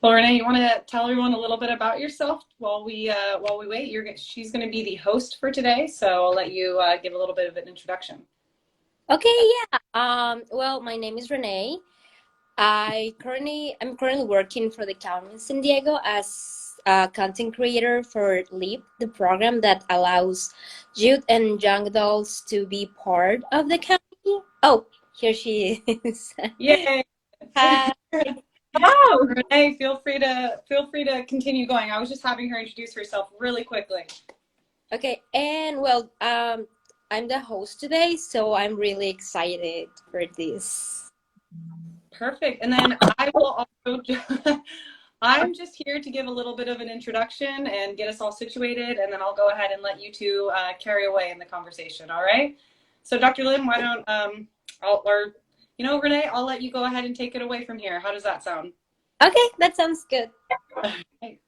Well, Renee, you want to tell everyone a little bit about yourself while we wait? She's going to be the host for today, so I'll let you give a little bit of an introduction. Okay, yeah. Well, my name is Renee. I'm currently working for the county in San Diego as a content creator for LEAP, the program that allows youth and young adults to be part of the county. Oh, here she is. Yay! Hi. Oh, Renee, feel free to continue going. I was just having her introduce herself really quickly. Okay, and well, I'm the host today, so I'm really excited for this. Perfect. And then I will also I'm just here to give a little bit of an introduction and get us all situated, and then I'll go ahead and let you two carry away in the conversation. All right. So, Dr. Lim, why don't Renee, I'll let you go ahead and take it away from here. How does that sound? Okay, that sounds good. Okay.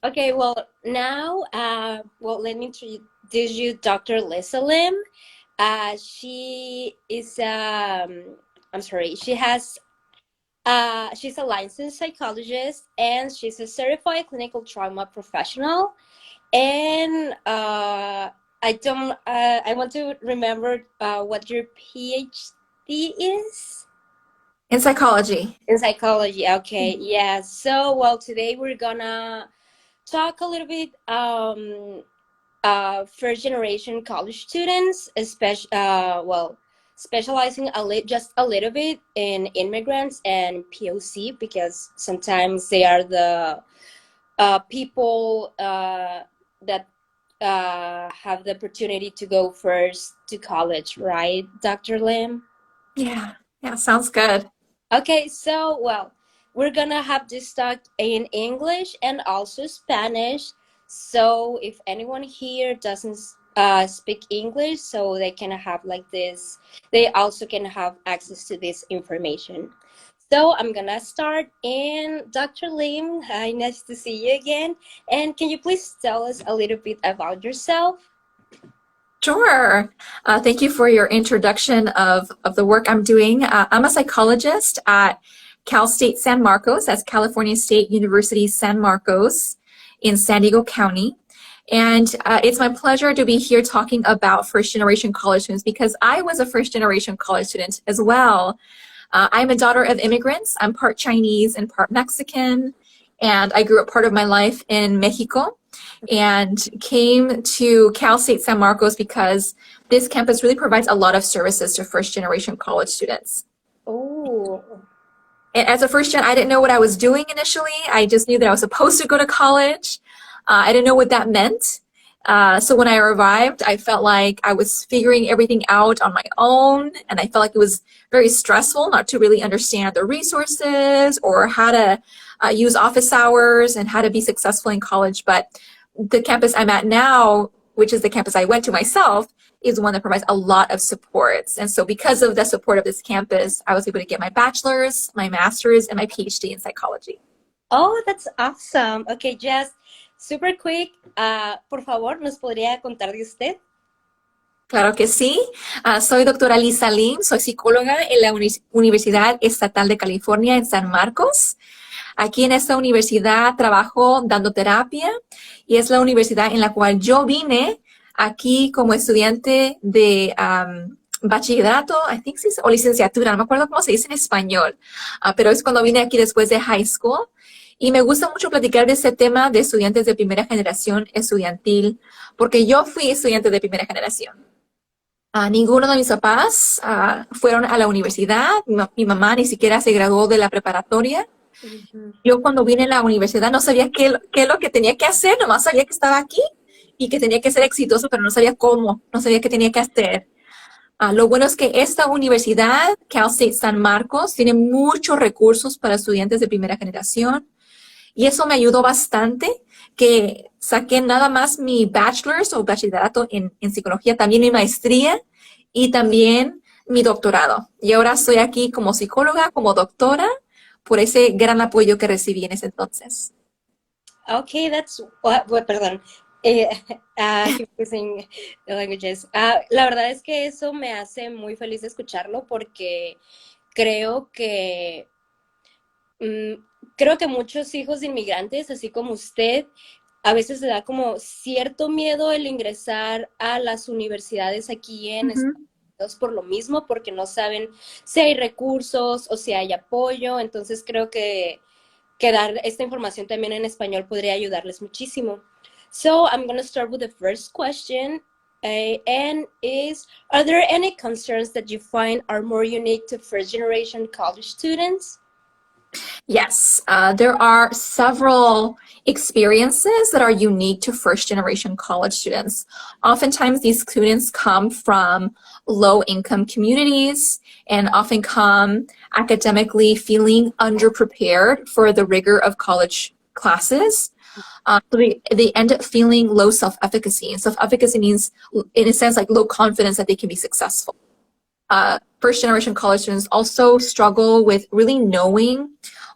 Okay, well, now, let me introduce you Dr. Lisa Lim. She is, I'm sorry, she's a licensed psychologist and she's a certified clinical trauma professional. And I want to remember what your PhD is. In psychology. In psychology, okay, yeah. So, well, today we're gonna talk a little bit first generation college students, especially specializing just a little bit in immigrants and POC, because sometimes they are the people that have the opportunity to go first to college, right, Dr. Lim? Yeah, sounds good. Okay, so, well, we're gonna have this talk in English and also Spanish. So if anyone here doesn't speak English, so they can have like this, they also can have access to this information. So I'm gonna start. And Dr. Lim, hi, nice to see you again. And can you please tell us a little bit about yourself? Sure. Thank you for your introduction of the work I'm doing. I'm a psychologist at Cal State San Marcos. That's California State University San Marcos in San Diego County. And it's my pleasure to be here talking about first-generation college students, because I was a first-generation college student as well. I'm a daughter of immigrants. I'm part Chinese and part Mexican. And I grew up part of my life in Mexico and came to Cal State San Marcos because this campus really provides a lot of services to first-generation college students. Oh. And as a first-gen, I didn't know what I was doing initially. I just knew that I was supposed to go to college. I didn't know what that meant. So when I arrived, I felt like I was figuring everything out on my own, and I felt like it was very stressful not to really understand the resources or how to use office hours and how to be successful in college. But the campus I'm at now, which is the campus I went to myself, is one that provides a lot of supports. And so because of the support of this campus, I was able to get my bachelor's, my master's, and my PhD in psychology. Oh, that's awesome. Okay, just super quick, por favor, ¿nos podría contar de usted? Claro que sí. Soy doctora Lisa Lim, soy psicóloga en la Universidad Estatal de California en San Marcos. Aquí en esta universidad trabajo dando terapia y es la universidad en la cual yo vine aquí como estudiante de bachillerato, I think o licenciatura, no me acuerdo cómo se dice en español, pero es cuando vine aquí después de high school. Y me gusta mucho platicar de ese tema de estudiantes de primera generación estudiantil, porque yo fui estudiante de primera generación. Ninguno de mis papás fueron a la universidad. Mi mamá ni siquiera se graduó de la preparatoria. Yo cuando vine a la universidad no sabía qué es lo que tenía que hacer, nomás sabía que estaba aquí y que tenía que ser exitoso, pero no sabía cómo, no sabía qué tenía que hacer. Lo bueno es que esta universidad, Cal State San Marcos, tiene muchos recursos para estudiantes de primera generación. Y eso me ayudó bastante, que saqué nada más mi bachelor's o bachillerato en psicología, también mi maestría y también mi doctorado. Y ahora estoy aquí como psicóloga, como doctora, por ese gran apoyo que recibí en ese entonces. Okay, that's perdón. Confusing the languages. La verdad es que eso me hace muy feliz de escucharlo, porque creo que Mm, creo que muchos hijos de inmigrantes, así como usted, a veces le da como cierto miedo el ingresar a las universidades aquí en Estados Ujú. Unidos por lo mismo, porque no saben si hay recursos o si hay apoyo. Entonces creo que dar esta información también en español podría ayudarles muchísimo. So I'm going to start with the first question. And is, are there any concerns that you find are more unique to first generation college students? Yes, there are several experiences that are unique to first generation college students. Oftentimes, these students come from low income communities and often come academically feeling underprepared for the rigor of college classes. So they end up feeling low self-efficacy. And self-efficacy means, in a sense, like low confidence that they can be successful. First generation college students also struggle with really knowing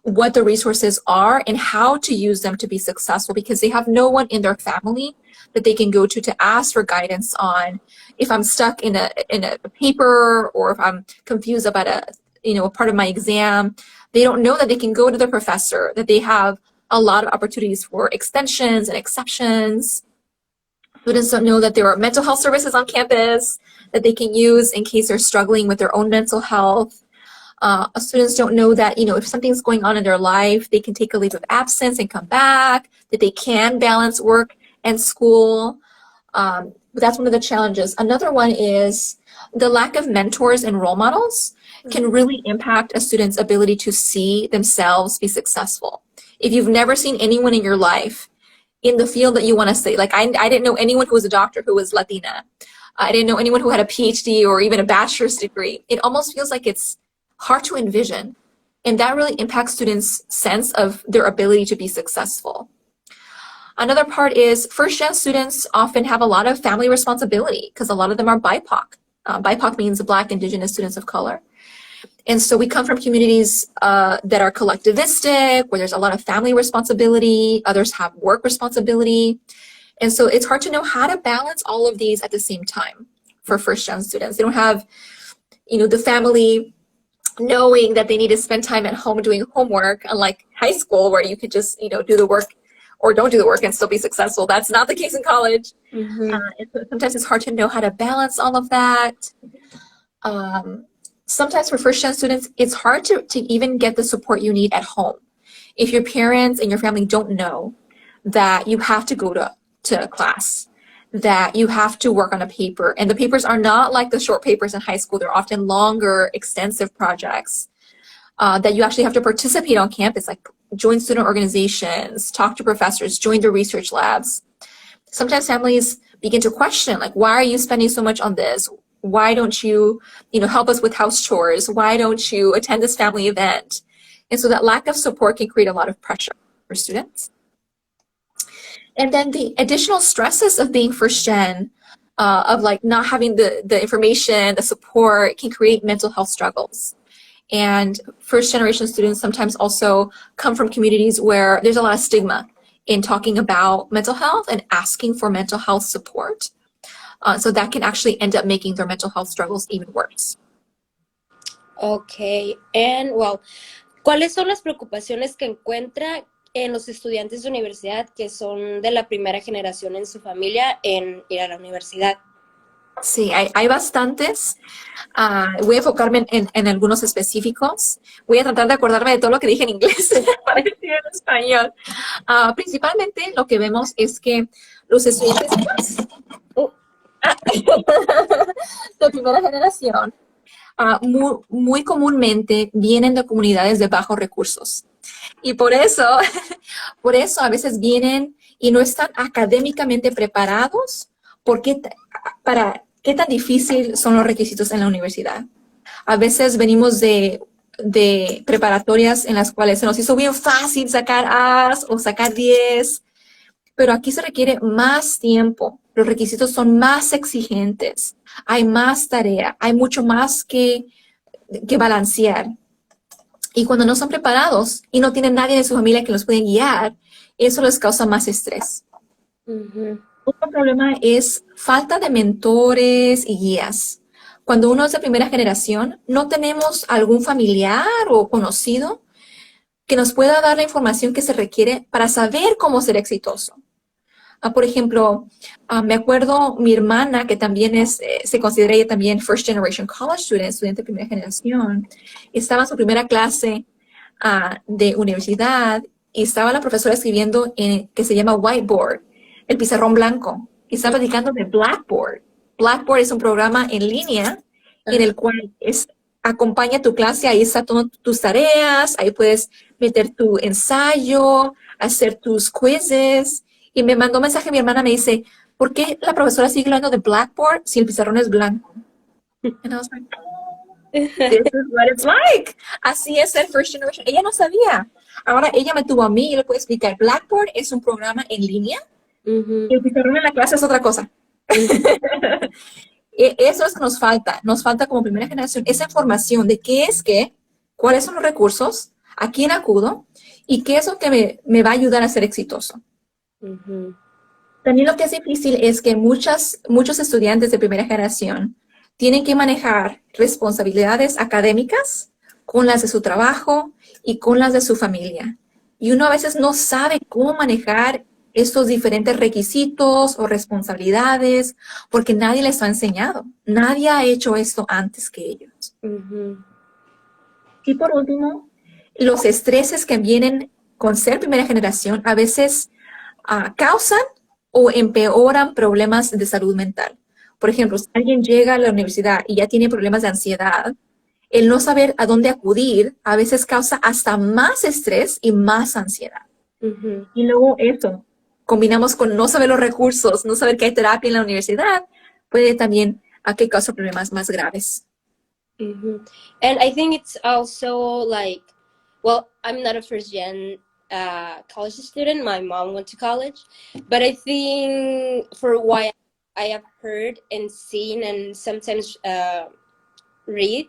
what the resources are and how to use them to be successful because they have no one in their family that they can go to ask for guidance on if I'm stuck in a paper or if I'm confused about a part of my exam. They don't know that they can go to their professor, that they have a lot of opportunities for extensions and exceptions. Students don't know that there are mental health services on campus that they can use in case they're struggling with their own mental health. Students don't know that, if something's going on in their life, they can take a leave of absence and come back, that they can balance work and school. But that's one of the challenges. Another one is the lack of mentors and role models can really impact a student's ability to see themselves be successful. If you've never seen anyone in your life in the field that you want to study, like I didn't know anyone who was a doctor who was Latina. I didn't know anyone who had a PhD or even a bachelor's degree. It almost feels like it's hard to envision. And that really impacts students' sense of their ability to be successful. Another part is first-gen students often have a lot of family responsibility because a lot of them are BIPOC. BIPOC means Black, Indigenous students of color. And so we come from communities that are collectivistic, where there's a lot of family responsibility, others have work responsibility. And so it's hard to know how to balance all of these at the same time for first-gen students. They don't have, the family knowing that they need to spend time at home doing homework, unlike high school where you could just, do the work or don't do the work and still be successful. That's not the case in college. Sometimes it's hard to know how to balance all of that. Sometimes for first-gen students, it's hard to even get the support you need at home. If your parents and your family don't know that you have to go to class, that you have to work on a paper, and the papers are not like the short papers in high school. They're often longer, extensive projects that you actually have to participate on campus, like join student organizations, talk to professors, join the research labs. Sometimes families begin to question, like, why are you spending so much on this? Why don't you, help us with house chores? Why don't you attend this family event? And so that lack of support can create a lot of pressure for students. And then the additional stresses of being first gen, of like not having the information, the support, can create mental health struggles. And first generation students sometimes also come from communities where there's a lot of stigma in talking about mental health and asking for mental health support. So that can actually end up making their mental health struggles even worse. Okay, and well, ¿cuáles son las preocupaciones que encuentra en los estudiantes de universidad que son de la primera generación en su familia en ir a la universidad? Sí, hay bastantes. Voy a enfocarme en algunos específicos. Voy a tratar de acordarme de todo lo que dije en inglés para decir en español. Principalmente lo que vemos es que los estudiantes de primera generación muy comúnmente vienen de comunidades de bajos recursos. Y por eso a veces vienen y no están académicamente preparados para qué tan difícil son los requisitos en la universidad. A veces venimos de preparatorias en las cuales se nos hizo bien fácil sacar A's o sacar 10, pero aquí se requiere más tiempo. Los requisitos son más exigentes, hay más tarea, hay mucho más que balancear. Y cuando no son preparados y no tienen nadie en su familia que los pueda guiar, eso les causa más estrés. Otro problema es falta de mentores y guías. Cuando uno es de primera generación, no tenemos algún familiar o conocido que nos pueda dar la información que se requiere para saber cómo ser exitoso. Por ejemplo, me acuerdo mi hermana, que también se considera ella también First Generation College Student, estudiante de primera generación, estaba en su primera clase de universidad y estaba la profesora escribiendo en que se llama Whiteboard, el pizarrón blanco, y estaba platicando de Blackboard. Blackboard es un programa en línea en el cual acompaña tu clase, ahí están todas tus tareas, ahí puedes meter tu ensayo, hacer tus quizzes. Y me mandó un mensaje mi hermana, me dice, ¿por qué la profesora sigue hablando de Blackboard si el pizarrón es blanco? And I was like, this is what it's like. Así es el First Generation. Ella no sabía. Ahora ella me tuvo a mí y le puedo explicar. Blackboard es un programa en línea y el pizarrón en la clase es otra cosa. Eso es que nos falta. Nos falta como primera generación esa información de qué es qué, cuáles son los recursos, a quién acudo y qué es lo que me va a ayudar a ser exitoso. También lo que es difícil es que muchos estudiantes de primera generación tienen que manejar responsabilidades académicas con las de su trabajo y con las de su familia. Y uno a veces no sabe cómo manejar estos diferentes requisitos o responsabilidades porque nadie les ha enseñado. Nadie ha hecho esto antes que ellos. Y por último, los estreses que vienen con ser primera generación a veces causan o empeoran problemas de salud mental. Por ejemplo, si alguien llega a la universidad y ya tiene problemas de ansiedad, el no saber a dónde acudir a veces causa hasta más estrés y más ansiedad. Y luego eso, combinamos con no saber los recursos, no saber que hay terapia en la universidad, puede también que cause problemas más graves. And I think it's also like, well, I'm not a first gen college student. My mom went to college, but I think for what I have heard and seen and sometimes read,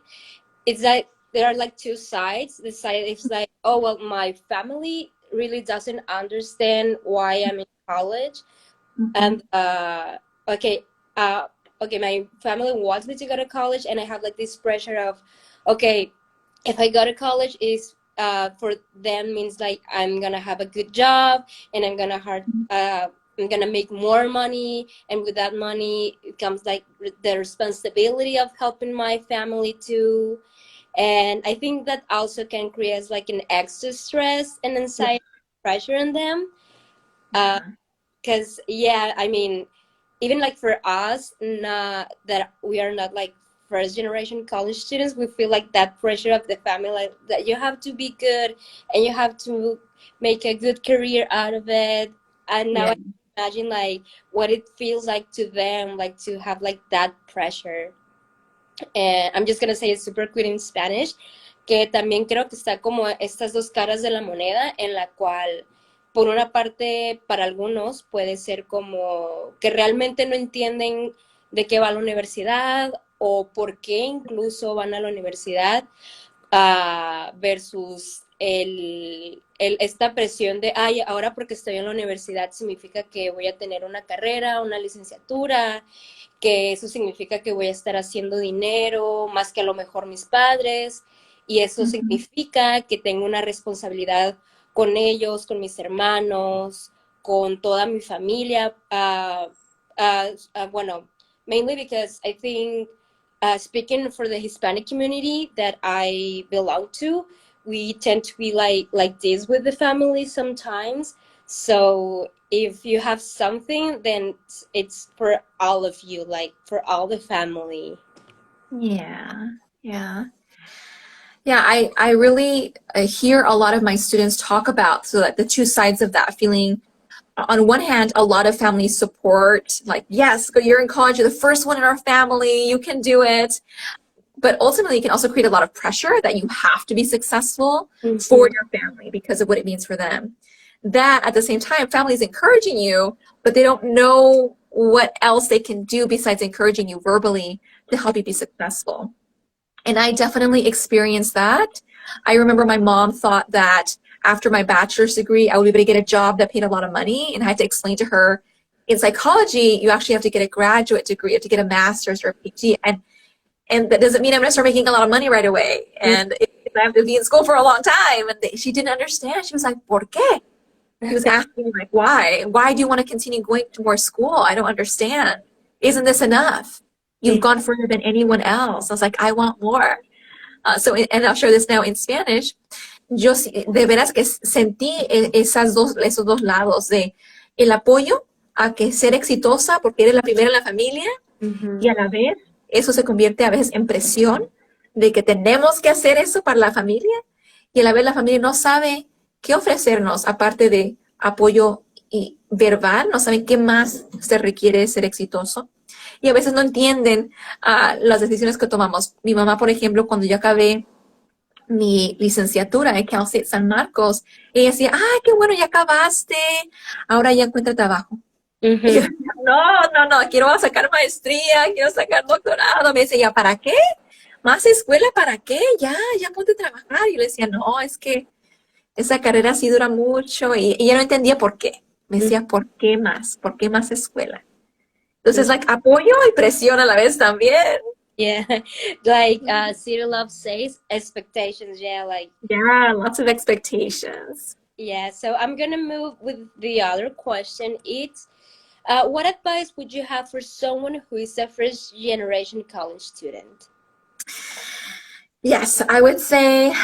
it's like there are like two sides. The side is like, oh well, my family really doesn't understand why I'm in college, and okay, my family wants me to go to college, and I have like this pressure of, okay, if I go to college is for them means like I'm gonna have a good job and I'm gonna make more money, and with that money it comes like the responsibility of helping my family too. And I think that also can create like an extra stress and anxiety pressure on them, because I mean, even like for us, that we are not like first generation college students, we feel like that pressure of the family, like that you have to be good and you have to make a good career out of it. And now I imagine like what it feels like to them, like to have like that pressure. And I'm just gonna say it's super quick in Spanish, que también creo que está como estas dos caras de la moneda, en la cual por una parte para algunos puede ser como que realmente no entienden de qué va la universidad o por qué incluso van a la universidad, versus esta presión de, ay, ahora porque estoy en la universidad significa que voy a tener una carrera, una licenciatura, que eso significa que voy a estar haciendo dinero más que a lo mejor mis padres, y eso significa que tengo una responsabilidad con ellos, con mis hermanos, con toda mi familia. Bueno, mainly because I think, speaking for the Hispanic community that I belong to, we tend to be like this with the family sometimes. So if you have something, then it's for all of you, like for all the family. I really hear a lot of my students talk about the two sides of that feeling. On one hand, a lot of families support, like, yes, you're in college, you're the first one in our family, you can do it. But ultimately, it can also create a lot of pressure that you have to be successful for your family because of what it means for them. That, at the same time, family is encouraging you, but they don't know what else they can do besides encouraging you verbally to help you be successful. And I definitely experienced that. I remember my mom thought that after my bachelor's degree, I would be able to get a job that paid a lot of money. And I had to explain to her, in psychology, you actually have to get a graduate degree, you have to get a master's or a PhD. And that doesn't mean I'm going to start making a lot of money right away. And I have to be in school for a long time. And she didn't understand. She was like, ¿por qué? She was asking me, like, why? Why do you want to continue going to more school? I don't understand. Isn't this enough? You've gone further than anyone else. I was like, I want more. And I'll share this now in Spanish. Yo de veras que sentí esos dos lados de el apoyo a que ser exitosa porque eres la primera en la familia y a la vez eso se convierte a veces en presión de que tenemos que hacer eso para la familia y a la vez la familia no sabe qué ofrecernos aparte de apoyo y verbal, no saben qué más se requiere ser exitoso y a veces no entienden las decisiones que tomamos. Mi mamá, por ejemplo, cuando yo acabé mi licenciatura en Cal State San Marcos, ella decía, ¡ay, qué bueno, ya acabaste! Ahora ya encuentra trabajo. Y yo, no, quiero sacar maestría, quiero sacar doctorado. Me dice, ¿ya para qué? ¿Más escuela para qué? Ya ponte a trabajar. Y yo le decía, no, es que esa carrera sí dura mucho. Y ella no entendía por qué. Me decía, ¿por qué más? ¿Por qué más escuela? Entonces, like, apoyo y presión a la vez también. Yeah, like City Love says, expectations. Yeah, Lots of expectations. Yeah, so I'm gonna move with the other question. It's what advice would you have for someone who is a first generation college student? Yes, I would say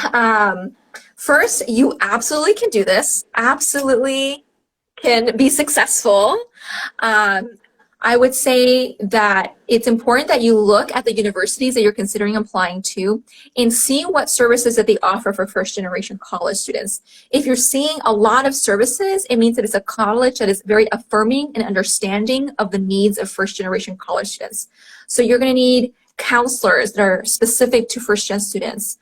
first, you absolutely can do this. Absolutely can be successful. I would say that it's important that you look at the universities that you're considering applying to and see what services that they offer for first generation college students. If you're seeing a lot of services, it means that it's a college that is very affirming and understanding of the needs of first generation college students. So you're going to need counselors that are specific to first gen students,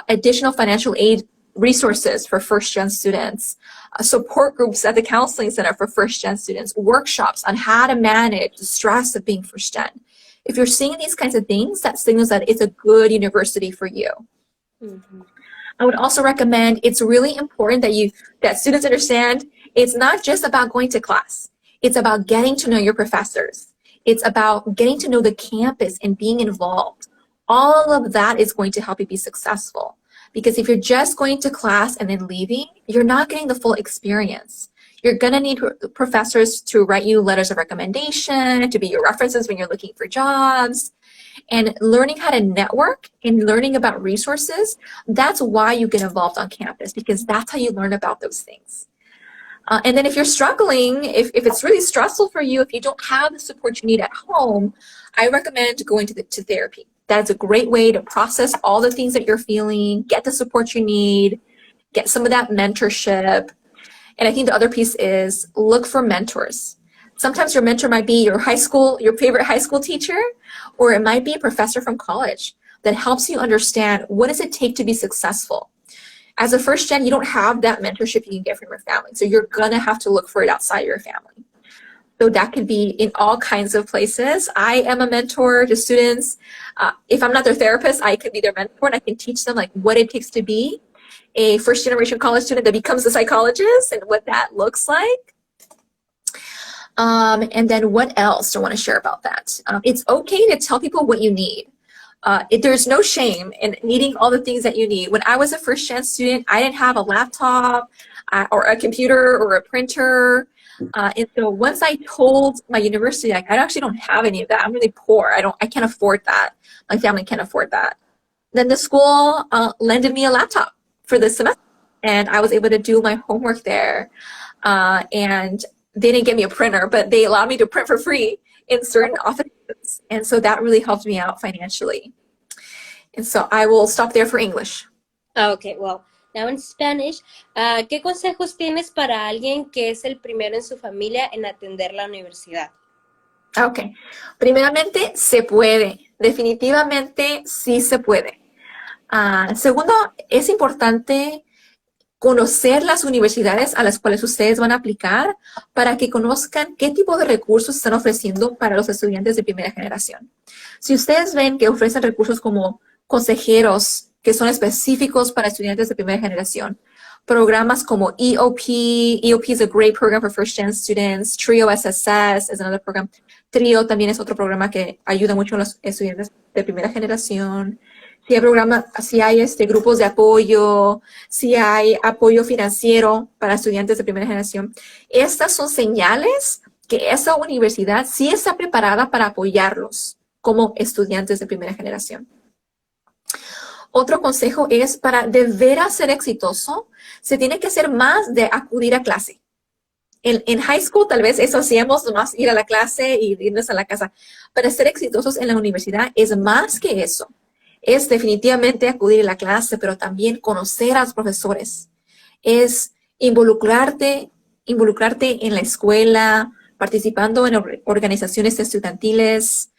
additional financial aid resources for first gen students, support groups at the counseling center for first gen students, workshops on how to manage the stress of being first gen. If you're seeing these kinds of things, that signals that it's a good university for you. I would also recommend, it's really important that students understand it's not just about going to class. It's about getting to know your professors. It's about getting to know the campus and being involved. All of that is going to help you be successful. Because if you're just going to class and then leaving, you're not getting the full experience. You're going to need professors to write you letters of recommendation, to be your references when you're looking for jobs. And learning how to network and learning about resources, that's why you get involved on campus, because that's how you learn about those things. And then if you're struggling, if it's really stressful for you, if you don't have the support you need at home, I recommend going to therapy. That's a great way to process all the things that you're feeling, get the support you need, get some of that mentorship. And I think the other piece is look for mentors. Sometimes your mentor might be your favorite high school teacher, or it might be a professor from college that helps you understand what does it take to be successful. As a first gen, you don't have that mentorship you can get from your family. So you're going to have to look for it outside your family. So that could be in all kinds of places. I am a mentor to students. If I'm not their therapist, I could be their mentor and I can teach them like what it takes to be a first generation college student that becomes a psychologist and what that looks like. And then what else do I want to share about that? It's okay to tell people what you need. There's no shame in needing all the things that you need. When I was a first gen student, I didn't have a laptop or a computer or a printer. And so once I told my university, like, I actually don't have any of that. I'm really poor. I can't afford that. My family can't afford that. Then the school lended me a laptop for the semester, and I was able to do my homework there. And they didn't get me a printer, but they allowed me to print for free in certain offices. And so that really helped me out financially. And so I will stop there for English. Okay, well, now in Spanish, ¿qué consejos tienes para alguien que es el primero en su familia en atender la universidad? Okay. Primeramente, se puede. Definitivamente sí se puede. Segundo, es importante conocer las universidades a las cuales ustedes van a aplicar para que conozcan qué tipo de recursos están ofreciendo para los estudiantes de primera generación. Si ustedes ven que ofrecen recursos como consejeros que son específicos para estudiantes de primera generación, programas como EOP is a great program for first gen students, TRIO SSS is another program. TRIO también es otro programa que ayuda mucho a los estudiantes de primera generación. si hay programas, si hay grupos de apoyo, si hay apoyo financiero para estudiantes de primera generación. Estas son señales que esa universidad sí está preparada para apoyarlos como estudiantes de primera generación. Otro consejo es, para de veras ser exitoso, se tiene que hacer más de acudir a clase. En high school tal vez eso hacíamos, nomás ir a la clase y irnos a la casa. Para ser exitosos en la universidad es más que eso. Es definitivamente acudir a la clase, pero también conocer a los profesores. Es involucrarte en la escuela, participando en organizaciones estudiantiles,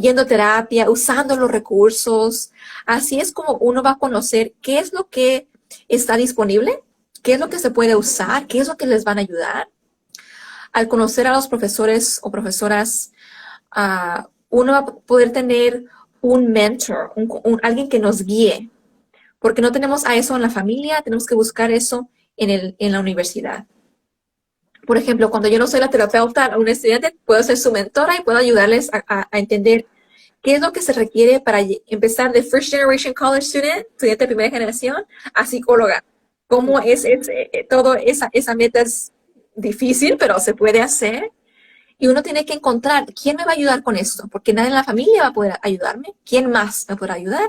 yendo a terapia, usando los recursos. Así es como uno va a conocer qué es lo que está disponible, qué es lo que se puede usar, qué es lo que les van a ayudar. Al conocer a los profesores o profesoras, uno va a poder tener un mentor, alguien que nos guíe, porque no tenemos a eso en la familia, tenemos que buscar eso en la universidad. Por ejemplo, cuando yo no soy la terapeuta a un estudiante, puedo ser su mentora y puedo ayudarles a entender qué es lo que se requiere para empezar de 1st-Generation College Student, estudiante de primera generación, a psicóloga. Cómo todo esa meta es difícil, pero se puede hacer. Y uno tiene que encontrar quién me va a ayudar con esto, porque nadie en la familia va a poder ayudarme. ¿Quién más me podrá ayudar?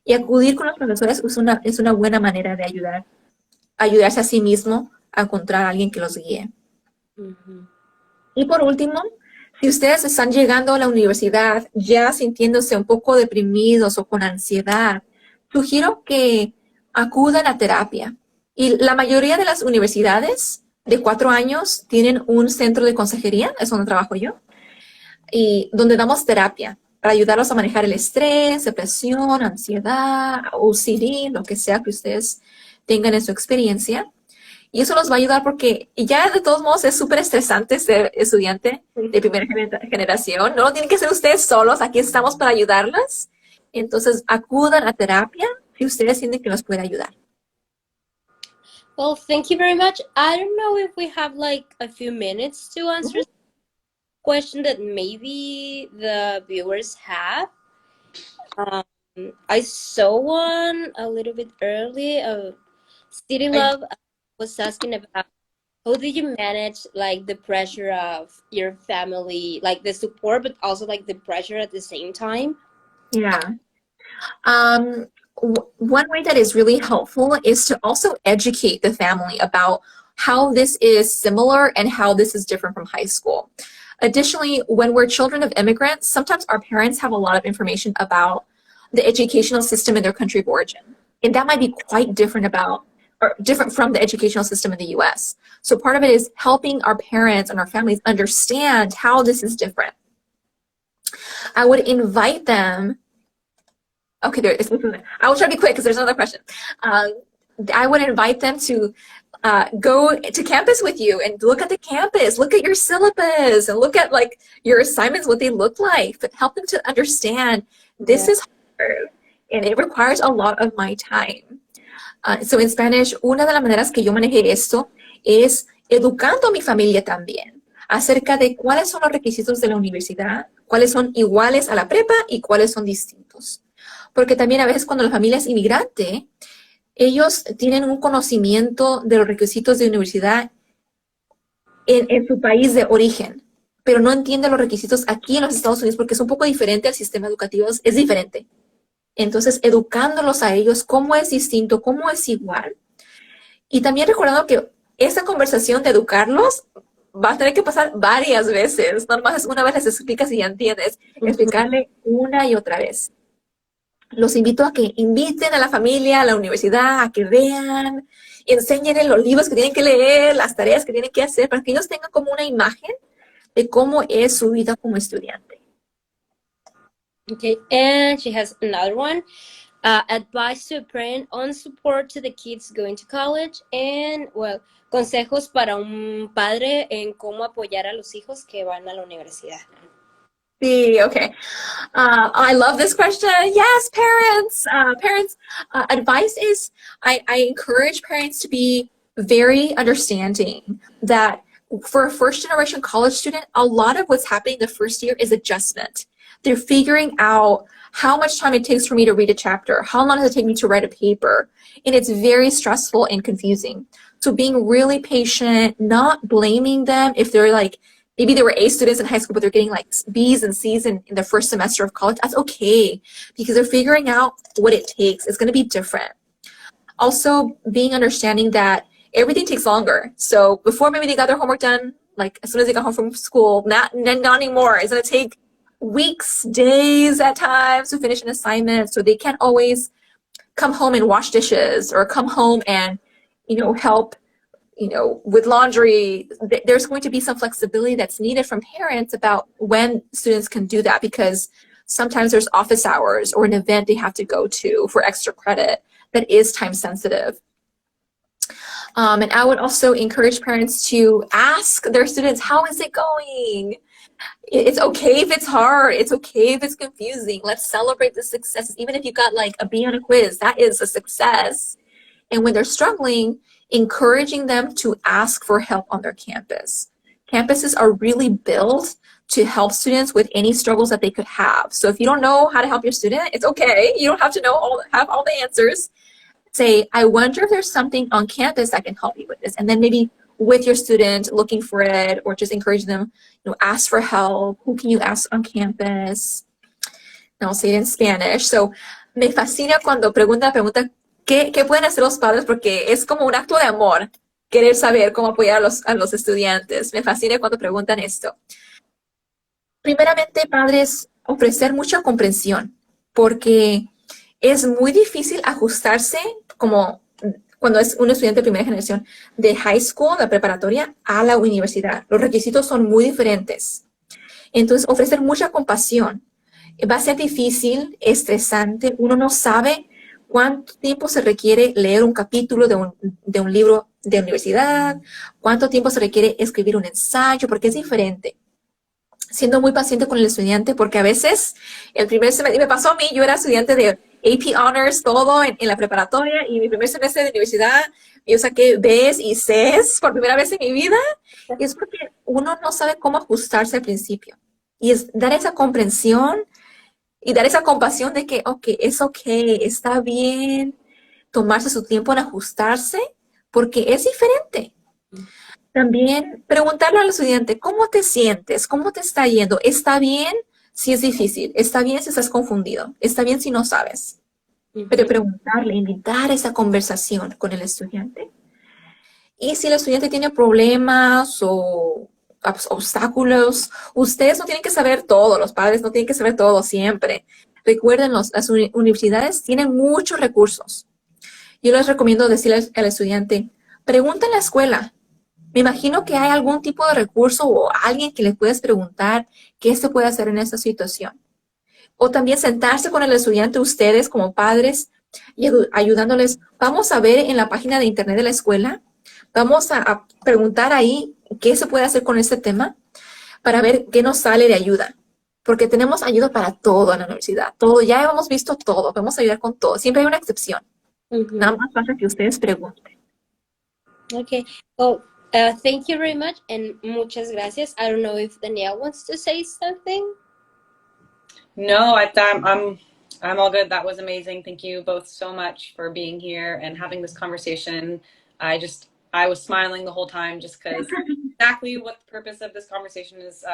Y acudir con los profesores es una buena manera de ayudarse a sí mismo a encontrar a alguien que los guíe. Mhm. Y por último, si ustedes están llegando a la universidad ya sintiéndose un poco deprimidos o con ansiedad, sugiero que acudan a terapia. Y la mayoría de las universidades de 4 años tienen un centro de consejería, es donde trabajo yo, y donde damos terapia para ayudarlos a manejar el estrés, depresión, ansiedad, OCD, lo que sea que ustedes tengan en su experiencia. Y eso los va a ayudar porque ya de todos modos es súper estresante ser estudiante de primera generación. No lo tienen que hacer ustedes solos, aquí estamos para ayudarlas. Entonces acudan a terapia si ustedes sienten que nos puede ayudar. Well, thank you very much. I don't know if we have like a few minutes to answer the question that maybe the viewers have. I saw one a little bit early. City Love was asking about how do you manage like the pressure of your family, like the support, but also like the pressure at the same time? Yeah. One way that is really helpful is to also educate the family about how this is similar and how this is different from high school. Additionally, when we're children of immigrants, sometimes our parents have a lot of information about the educational system in their country of origin. And that might be quite different from the educational system in the US. So part of it is helping our parents and our families understand how this is different. I would invite them. Okay, I will try to be quick because there's another question. I would invite them to go to campus with you and look at the campus, look at your syllabus, and look at like your assignments, what they look like. But help them to understand this is hard and it requires a lot of my time. So in Spanish, una de las maneras que yo manejé esto es educando a mi familia también acerca de cuáles son los requisitos de la universidad, cuáles son iguales a la prepa y cuáles son distintos. Porque también a veces cuando la familia es inmigrante, ellos tienen un conocimiento de los requisitos de universidad en su país de origen, pero no entienden los requisitos aquí en los Estados Unidos porque es un poco diferente, el sistema educativo es diferente. Entonces, educándolos a ellos cómo es distinto, cómo es igual. Y también recordando que esta conversación de educarlos va a tener que pasar varias veces. No nomás es una vez les explicas y ya entiendes. Explicarle una y otra vez. Los invito a que inviten a la familia a la universidad, a que vean, enséñenle los libros que tienen que leer, las tareas que tienen que hacer, para que ellos tengan como una imagen de cómo es su vida como estudiante. Okay, and she has another one. Advice to a parent on support to the kids going to college, and well, consejos para un padre en cómo apoyar a los hijos que van a la universidad. Sí, okay. I love this question. Yes, parents. Advice is, I encourage parents to be very understanding that for a first-generation college student, a lot of what's happening the first year is adjustment. They're figuring out how much time it takes for me to read a chapter, how long does it take me to write a paper, and it's very stressful and confusing. So being really patient, not blaming them if they're like, maybe they were A students in high school, but they're getting like B's and C's in their first semester of college. That's okay, because they're figuring out what it takes. It's going to be different. Also, being understanding that everything takes longer. So before maybe they got their homework done, like as soon as they got home from school, not anymore. It's going to take weeks, days at times to finish an assignment. So they can't always come home and wash dishes or come home and, help, with laundry. There's going to be some flexibility that's needed from parents about when students can do that, because sometimes there's office hours or an event they have to go to for extra credit that is time sensitive. And I would also encourage parents to ask their students, how is it going? It's okay if it's hard. It's okay if it's confusing. Let's celebrate the successes. Even if you got like a B on a quiz, that is a success. And when they're struggling, encouraging them to ask for help on their campus. Campuses are really built to help students with any struggles that they could have. So if you don't know how to help your student, it's okay. You don't have to have all the answers. Say, I wonder if there's something on campus that can help you with this. And then maybe with your student looking for it, or just encourage them, ask for help. Who can you ask on campus? And I'll say it in Spanish. So, me fascina cuando pregunta, ¿qué pueden hacer los padres? Porque es como un acto de amor, querer saber cómo apoyar a los estudiantes. Me fascina cuando preguntan esto. Primeramente, padres, ofrecer mucha comprensión, porque es muy difícil ajustarse como cuando es un estudiante de primera generación de high school, la preparatoria, a la universidad. Los requisitos son muy diferentes. Entonces, ofrecer mucha compasión. Va a ser difícil, estresante. Uno no sabe cuánto tiempo se requiere leer un capítulo de un libro de universidad, cuánto tiempo se requiere escribir un ensayo, porque es diferente. Siendo muy paciente con el estudiante, porque a veces el primer semestre, me pasó a mí, yo era estudiante de AP Honors, todo en la preparatoria, y mi primer semestre de universidad, yo saqué B's y C's por primera vez en mi vida, y es porque uno no sabe cómo ajustarse al principio. Y es dar esa comprensión y dar esa compasión de que, es está bien tomarse su tiempo en ajustarse, porque es diferente. También preguntarle al estudiante, ¿cómo te sientes? ¿Cómo te está yendo? ¿Está bien si es difícil? ¿Está bien si estás confundido? ¿Está bien si no sabes? Pero preguntarle, invitar esa conversación con el estudiante. Y si el estudiante tiene problemas o obstáculos, ustedes no tienen que saber todo, los padres no tienen que saber todo siempre. Recuerden, las universidades tienen muchos recursos. Yo les recomiendo decirle al estudiante, pregunta en la escuela. Me imagino que hay algún tipo de recurso o alguien que le puedes preguntar qué se puede hacer en esta situación. O también sentarse con el estudiante, ustedes como padres, y ayudándoles. Vamos a ver en la página de internet de la escuela, vamos a preguntar ahí qué se puede hacer con este tema para ver qué nos sale de ayuda. Porque tenemos ayuda para todo en la universidad. Todo, ya hemos visto todo, podemos ayudar con todo. Siempre hay una excepción. Nada más pasa que ustedes pregunten. Okay. Well, thank you very much, and muchas gracias. I don't know if Danielle wants to say something. No, I'm all good. That was amazing. Thank you both so much for being here and having this conversation. I was smiling the whole time just because exactly what the purpose of this conversation is,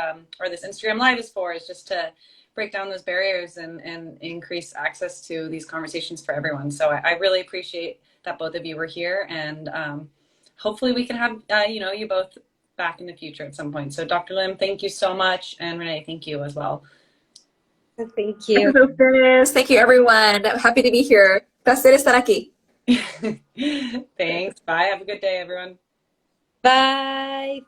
or this Instagram Live is for, is just to break down those barriers and increase access to these conversations for everyone. So I really appreciate that both of you were here, and hopefully we can have you both back in the future at some point. So Dr. Lim, thank you so much, and Renee, thank you as well. Thank you. Thank you, everyone. I'm happy to be here. Placer estar aquí. Thanks. Bye. Have a good day, everyone. Bye.